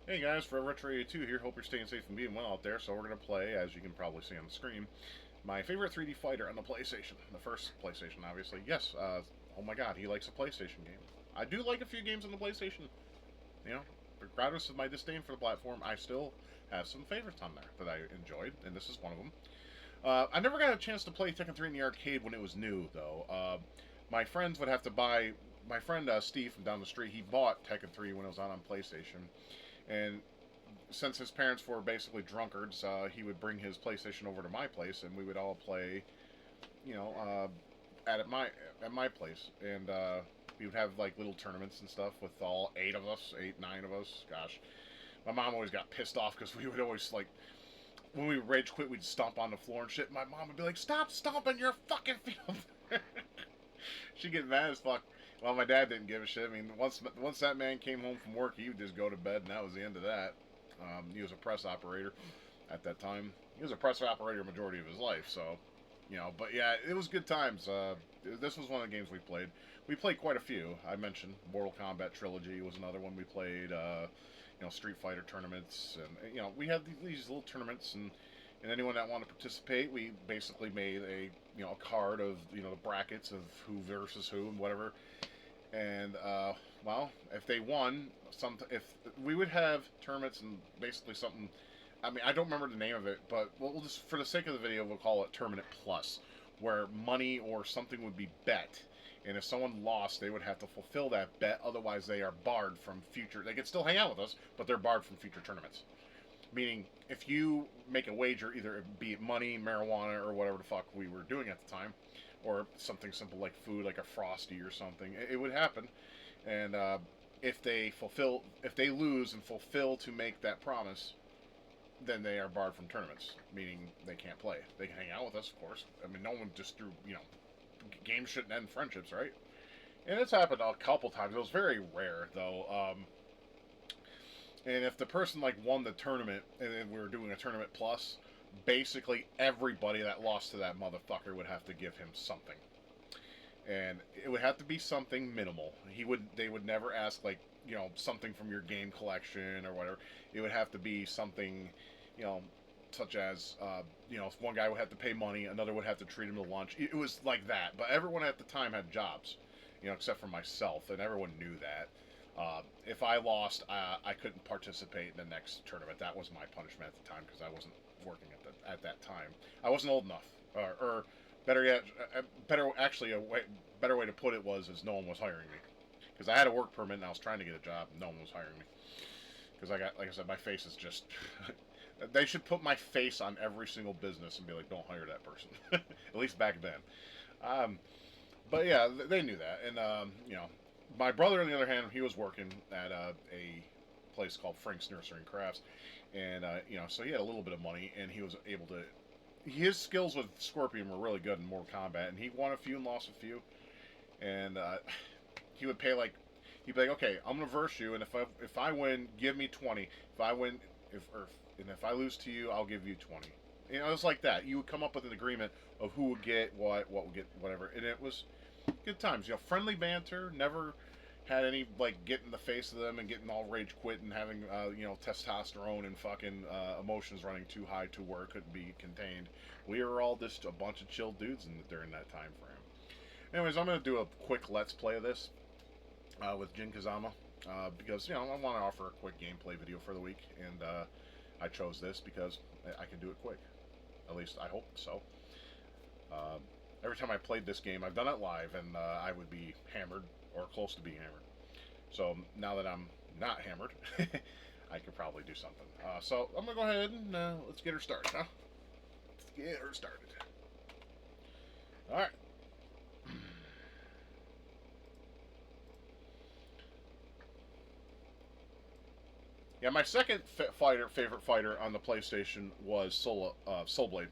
Hey guys, Forever Retro 82 here. Hope you're staying safe and being well out there. So we're going to play, as you can probably see on the screen, my favorite 3D fighter on the PlayStation. The first PlayStation, obviously. Yes, oh my god, he likes a PlayStation game. I do like a few games on the PlayStation. You know, regardless of my disdain for the platform, I still have some favorites on there that I enjoyed, and this is one of them. I never got a chance to play Tekken 3 in the arcade when it was new, though. My friends would have to buy. My friend Steve from down the street, he bought Tekken 3 when it was on PlayStation. And since his parents were basically drunkards, he would bring his PlayStation over to my place, and we would all play, you know, at my place, and we would have like little tournaments and stuff with all 8 of us, 8, 9 of us. Gosh, my mom always got pissed off because we would always like when we rage quit, we'd stomp on the floor and shit. My mom would be like, "Stop stomping your fucking feet." She'd get mad as fuck. Well, my dad didn't give a shit. I mean, once that man came home from work, he would just go to bed, and that was the end of that. He was a press operator at that time. He was a press operator majority of his life, so But yeah, it was good times. This was one of the games we played. We played quite a few. I mentioned Mortal Kombat Trilogy was another one we played. Street Fighter tournaments, and we had these little tournaments and anyone that wanted to participate, we basically made a card of the brackets of who versus who and whatever. And well, if they won, if we would have tournaments and basically something. I mean, I don't remember the name of it, but we'll just for the sake of the video, we'll call it Tournament Plus, where money or something would be bet. And if someone lost, they would have to fulfill that bet. Otherwise, they are barred from future. They could still hang out with us, but they're barred from future tournaments. Meaning, if you make a wager, either be it money, marijuana, or whatever the fuck we were doing at the time, or something simple like food, like a Frosty or something, it would happen. And if they lose and fulfill to make that promise, then they are barred from tournaments, meaning they can't play. They can hang out with us, of course. I mean, no one just threw, games shouldn't end friendships, right? And it's happened a couple times. It was very rare, though. And if the person like won the tournament, and we were doing a tournament plus, basically everybody that lost to that motherfucker would have to give him something, and it would have to be something minimal. They would never ask like something from your game collection or whatever. It would have to be something, you know, such as if one guy would have to pay money, another would have to treat him to lunch. It was like that. But everyone at the time had jobs, except for myself, and everyone knew that. If I lost, I couldn't participate in the next tournament. That was my punishment at the time because I wasn't working at that time. I wasn't old enough, or better yet, better way to put it is no one was hiring me because I had a work permit and I was trying to get a job. No one was hiring me because I got, like I said, my face is just. They should put my face on every single business and be like, "Don't hire that person." At least back then. Um, but yeah, they knew that, and my brother, on the other hand, he was working at a place called Frank's Nursery and Crafts, and so he had a little bit of money, and he was able to. His skills with Scorpion were really good in Mortal Kombat, and he won a few and lost a few, and he would pay like he'd be like, okay, I'm gonna verse you, and if I win, give me 20. If I win, if I lose to you, I'll give you 20. It's like that. You would come up with an agreement of who would get what would get whatever, and it was good times. Friendly banter. Never had any like get in the face of them and getting all rage quit and having testosterone and fucking emotions running too high to where it couldn't be contained. We were all just a bunch of chill dudes during that time frame. Anyways, I'm gonna do a quick let's play of this with Jin Kazama because I want to offer a quick gameplay video for the week, and I chose this because I can do it quick. At least I hope so. Uh, every time I played this game, I've done it live, and I would be hammered or close to being hammered. So now that I'm not hammered, I could probably do something. So I'm gonna go ahead and let's get her started, huh? Let's get her started. All right. Yeah, my second favorite fighter on the PlayStation was Soul Blade.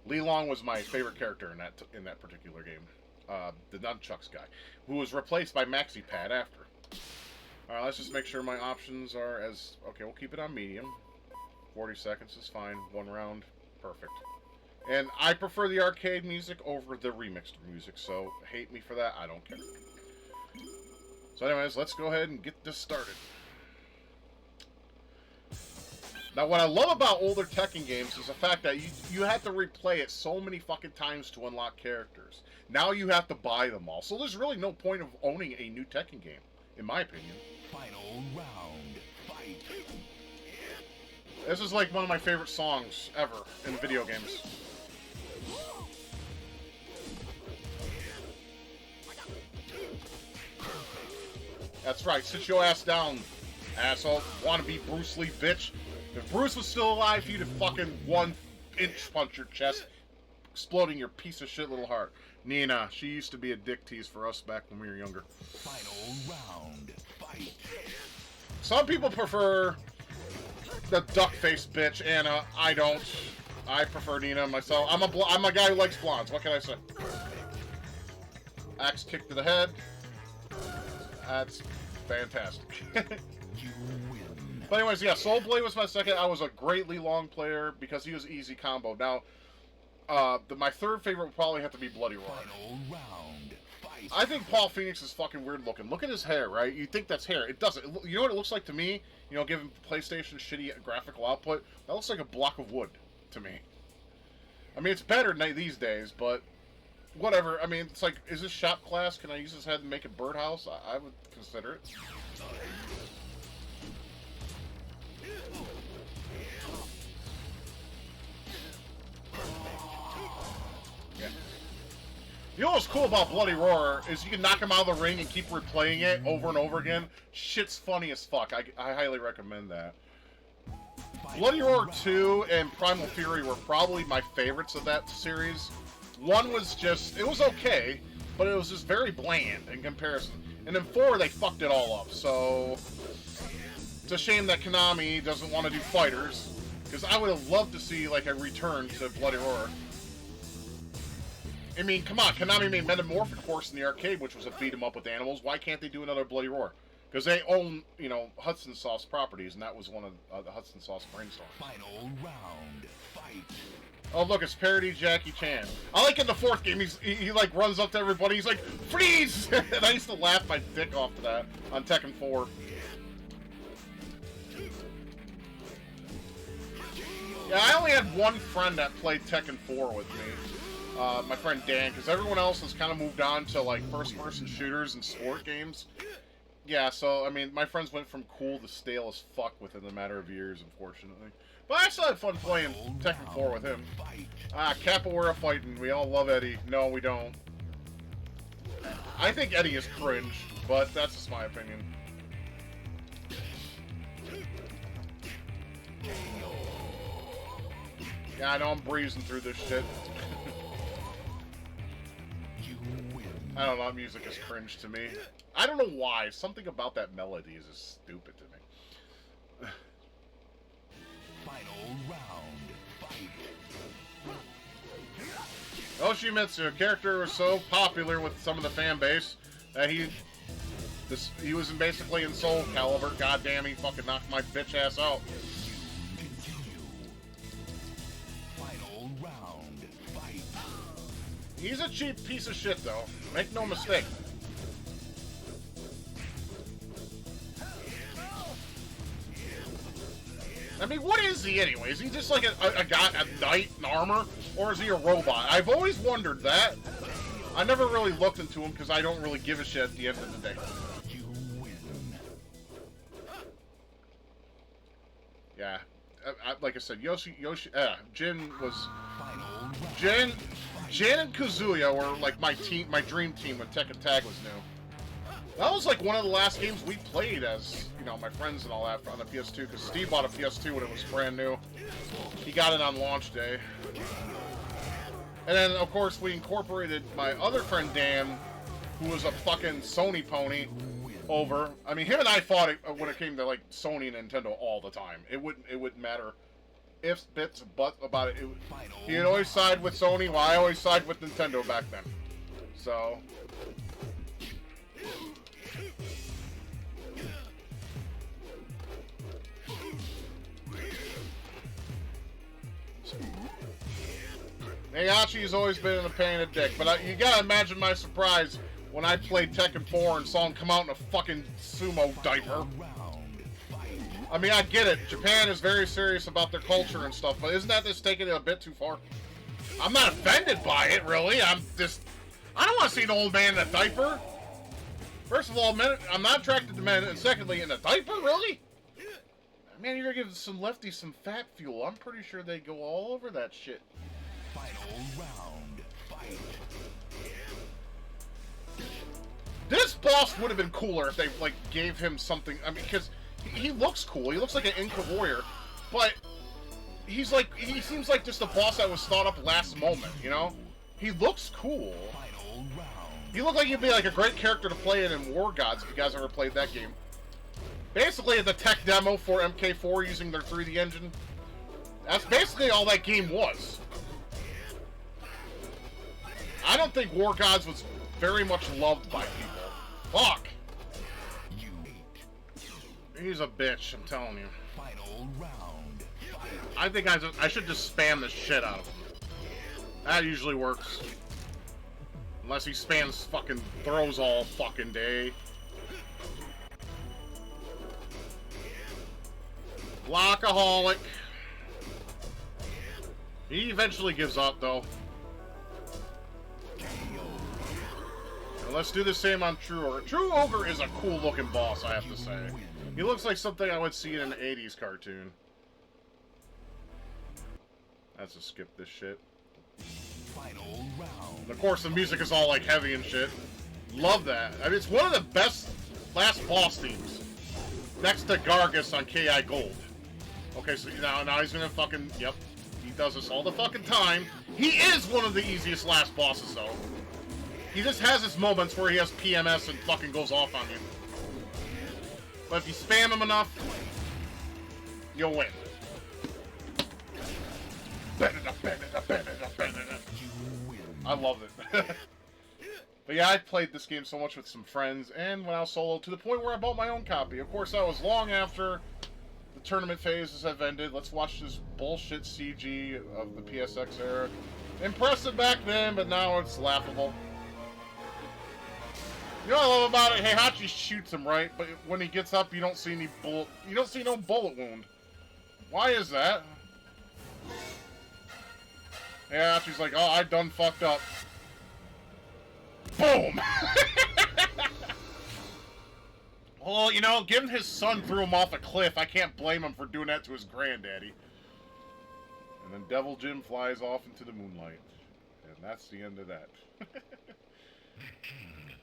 Li Long was my favorite character in that particular game. The nunchucks guy, who was replaced by Maxi Pad after. All right, let's just make sure my options are as okay. We'll keep it on medium. 40 seconds is fine. One round, perfect. And I prefer the arcade music over the remixed music, so hate me for that. I don't care. So, anyways, let's go ahead and get this started. Now, what I love about older Tekken games is the fact that you had to replay it so many fucking times to unlock characters. Now you have to buy them all. So there's really no point of owning a new Tekken game, in my opinion. Final round, fight. This is like one of my favorite songs ever in video games. That's right, sit your ass down, asshole. Wanna be Bruce Lee, bitch? If Bruce was still alive, he'd have fucking 1-inch punch your chest, exploding your piece of shit little heart. Nina, she used to be a dick tease for us back when we were younger. Final round, fight. Some people prefer the duck-faced bitch, Anna. I don't. I prefer Nina myself. I'm a guy who likes blondes. What can I say? Axe kick to the head. That's fantastic. You win. But anyways, yeah, Soul Blade was my second. I was a greatly long player because he was easy combo. Now, my third favorite would probably have to be Bloody Roar. Final round, fight. I think Paul Phoenix is fucking weird looking. Look at his hair, right? You think that's hair. It doesn't. You know what it looks like to me? You know, given PlayStation shitty graphical output, that looks like a block of wood to me. I mean, it's better these days, but whatever. I mean, it's like, is this shop class? Can I use his head and make a birdhouse? I would consider it. Yeah. You know what's cool about Bloody Roar is you can knock him out of the ring and keep replaying it over and over again. Shit's funny as fuck. I highly recommend that. Bloody Roar 2 and Primal Fury were probably my favorites of that series. One was just, it was okay, but it was just very bland in comparison. And then 4, they fucked it all up, so it's a shame that Konami doesn't want to do fighters, because I would have loved to see, like, a return to Bloody Roar. I mean, come on, Konami made Metamorphic Horse in the arcade, which was a beat-em-up with animals. Why can't they do another Bloody Roar? Because they own, you know, Hudson Soft's properties, and that was one of the Hudson Soft's brainstorms. Final round, fight. Oh, look, it's parody Jackie Chan. I like in the 4th game, he like, runs up to everybody, he's like, freeze! And I used to laugh my dick off to that on Tekken 4. Yeah, I only had one friend that played Tekken 4 with me. My friend Dan, because everyone else has kind of moved on to, like, first-person shooters and sport games. Yeah, so, I mean, my friends went from cool to stale as fuck within a matter of years, unfortunately. But I still had fun playing Tekken 4 with him. Capoeira fighting. We all love Eddie. No, we don't. I think Eddie is cringe, but that's just my opinion. Yeah, I know I'm breezing through this shit. I don't know, that music is cringe to me. I don't know why. Something about that melody is just stupid to me. Final round, fight. Yoshimitsu, a character was so popular with some of the fan base that he was basically in Soul Calibur. Goddamn, he fucking knocked my bitch ass out. Continue. Final round, fight. He's a cheap piece of shit, though. Make no mistake. I mean, what is he anyway? Is he just like a guy, a knight in armor? Or is he a robot? I've always wondered that. I never really looked into him because I don't really give a shit at the end of the day. You win. Yeah. Like I said, Jin was... Final round. Jin and Kazuya were like my dream team when Tekken Tag was new. That was like one of the last games we played as, you know, my friends and all that on the PS2, because Steve bought a PS2 when it was brand new. He got it on launch day. And then, of course, we incorporated my other friend Dan, who was a fucking Sony pony, over. I mean, him and I fought it when it came to, like, Sony and Nintendo all the time. It wouldn't matter ifs, bits, buts about it. He'd always side with Sony, while I always side with Nintendo back then. So... Heihachi's always been a pain in the dick, but you gotta imagine my surprise when I played Tekken 4 and saw him come out in a fucking sumo diaper. Round, fight. I mean, I get it. Japan is very serious about their culture and stuff, but isn't that just taking it a bit too far? I'm not offended by it, really. I don't want to see an old man in a diaper. First of all, men, I'm not attracted to men, and secondly, in a diaper, really? Man, you're gonna give some lefties some fat fuel. I'm pretty sure they go all over that shit. Final round. Fight. This boss would have been cooler if they, like, gave him something. I mean, because he looks cool. He looks like an Inca warrior, but he seems like just a boss that was thought up last moment, you know? He looks cool. Final round. He looked like he'd be like a great character to play in War Gods if you guys ever played that game. Basically, the tech demo for MK4 using their 3D engine. That's basically all that game was. I don't think War Gods was very much loved by people. Fuck! You He's a bitch, I'm telling you. final round. Fight. I think I should just spam the shit out of him. That usually works. Unless he spams fucking throws all fucking day. Blockaholic. He eventually gives up, though. And let's do the same on True Ogre. True Ogre is a cool-looking boss, I have to say. He looks like something I would see in an 80s cartoon. Let's just skip this shit. Final round. Of course, the music is all, like, heavy and shit. Love that. I mean, it's one of the best last boss themes. Next to Gargus on KI Gold. Okay, so now he's gonna fucking... Yep. He does this all the fucking time. He is one of the easiest last bosses, though. He just has his moments where he has PMS and fucking goes off on you. But if you spam him enough, you'll win. I love it. But yeah, I played this game so much with some friends and when I was solo to the point where I bought my own copy. Of course, that was long after the tournament phases have ended. Let's watch this bullshit CG of the PSX era. Impressive back then, but now it's laughable. You know what I love about it? Heihachi shoots him, right? But when he gets up, you don't see any bullet. You don't see no bullet wound. Why is that? Heihachi's like, oh, I done fucked up. Boom! Well, you know, given his son threw him off a cliff, I can't blame him for doing that to his granddaddy. And then Devil Jim flies off into the moonlight. And that's the end of that.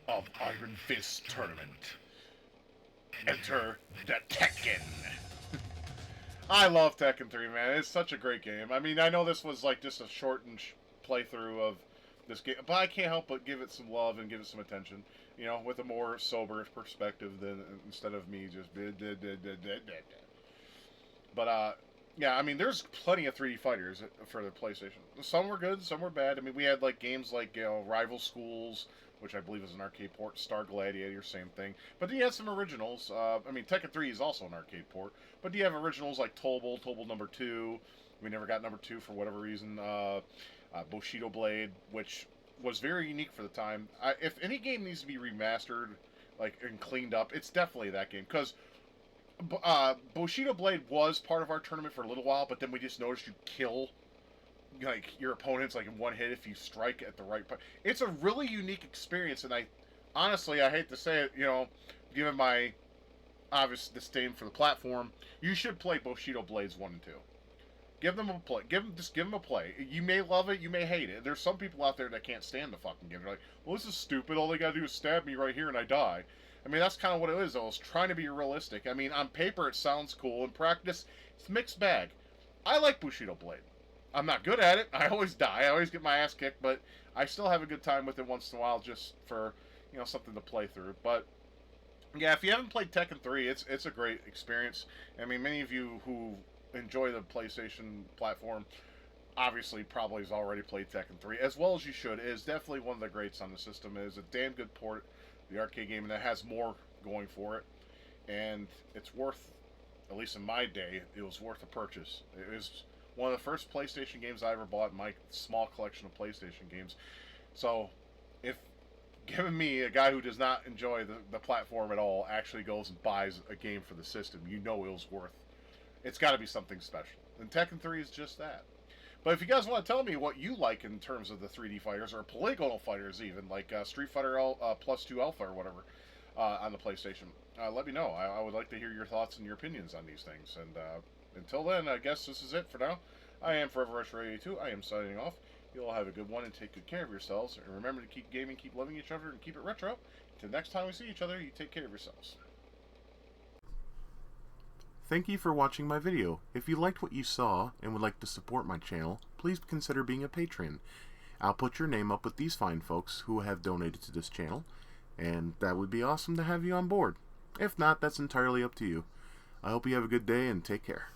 Of Iron Fist Tournament. Enter the Tekken. I love Tekken 3, man. It's such a great game. I mean, I know this was like just a shortened playthrough of this game, but I can't help but give it some love and give it some attention. You know, with a more sober perspective than instead of me just. But yeah, I mean, there's plenty of 3D fighters for the PlayStation. Some were good, some were bad. I mean, we had like games like Rival Schools, which I believe is an arcade port. Star Gladiator, same thing. But then you had some originals. I mean, Tekken 3 is also an arcade port. But do you have originals like Tobal number 2? We never got number 2 for whatever reason. Bushido Blade, which was very unique for the time. If any game needs to be remastered, like, and cleaned up, it's definitely that game. Because Bushido Blade was part of our tournament for a little while, but then we just noticed you kill like your opponents like in one hit if you strike at the right point. It's a really unique experience, and I honestly, I hate to say it, you know, given my obvious disdain for the platform, you should play Bushido Blades 1 and 2. Give them a play. Just give them a play. You may love it, you may hate it. There's some people out there that can't stand the fucking game. They're like, well, this is stupid. All they gotta do is stab me right here and I die. I mean, that's kind of what it is, though. It's trying to be realistic. I mean, on paper it sounds cool. In practice, it's a mixed bag. I like Bushido Blade. I'm not good at it. I always die. I always get my ass kicked, but I still have a good time with it once in a while just for, you know, something to play through. But yeah, if you haven't played Tekken 3, it's a great experience. I mean, many of you who enjoy the PlayStation platform obviously probably has already played Tekken 3, as well as you should. It is definitely one of the greats on the system. It is a damn good port, the arcade game, and it has more going for it. And it's worth, at least in my day, it was worth a purchase. It was one of the first PlayStation games I ever bought in my small collection of PlayStation games. So, if Given me, a guy who does not enjoy the platform at all, actually goes and buys a game for the system, you know it was worth. It's got to be something special. And Tekken 3 is just that. But if you guys want to tell me what you like in terms of the 3D fighters, or polygonal fighters even, like Street Fighter Plus 2 Alpha or whatever, on the PlayStation, let me know. I would like to hear your thoughts and your opinions on these things. And until then, I guess this is it for now. I am Forever Retro 82. I am signing off. You all have a good one and take good care of yourselves. And remember to keep gaming, keep loving each other, and keep it retro. Until next time we see each other, you take care of yourselves. Thank you for watching my video. If you liked what you saw and would like to support my channel, please consider being a patron. I'll put your name up with these fine folks who have donated to this channel, and that would be awesome to have you on board. If not, that's entirely up to you. I hope you have a good day and take care.